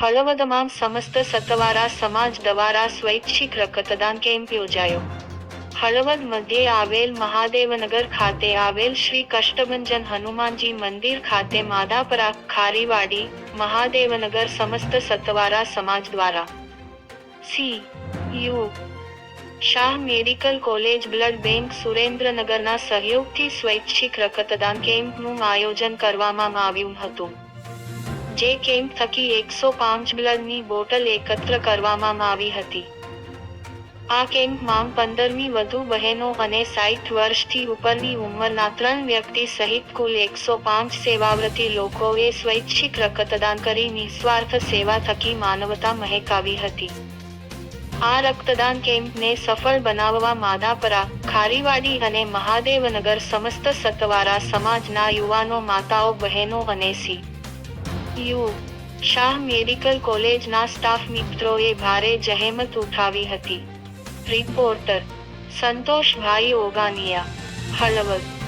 હળવદમાં સમસ્ત સતવારા સમાજ દ્વારા સ્વૈચ્છિક રક્તદાન કેમ્પ યોજાયો. હળવદ મધ્યે આવેલ મહાદેવનગર ખાતે આવેલ શ્રી કષ્ટભંજન હનુમાનજી મંદિર ખાતે માધાપરા, ખારીવાડી, મહાદેવનગર સમસ્ત સતવારા સમાજ દ્વારા C U. Shah medical college blood bank સુરેન્દ્રનગરના સહયોગથી સ્વૈચ્છિક રક્તદાન કેમ્પનું આયોજન કરવામાં આવ્યું હતું. જે કેમ્પ થકી 105 બ્લડની બોટલ એકત્ર કરવામાં આવી હતી. આ કેમ્પમાં 15મી વધુ બહેનો અને 60 વર્ષથી ઉપરની ઉંમરના 3 વ્યક્તિ સહિત કુલ 105 સેવાવ્રતી લોકોએ સ્વૈચ્છિક રક્તદાન કરી નિસ્વાર્થ સેવા થકી માનવતા મહેકાવી હતી. આ રક્તદાન કેમ્પને સફળ બનાવવા માધાપરા, ખારીવાડી અને મહાદેવનગર સમસ્ત સતવારા સમાજના યુવાનો, માતાઓ, બહેનો અને સી.યુ. શાહ મેડિકલ કોલેજના સ્ટાફ મિત્રોએ ભારે જહેમત ઉઠાવી હતી. રિપોર્ટર સંતોષભાઈ ઓગાનિયા, હળવદ.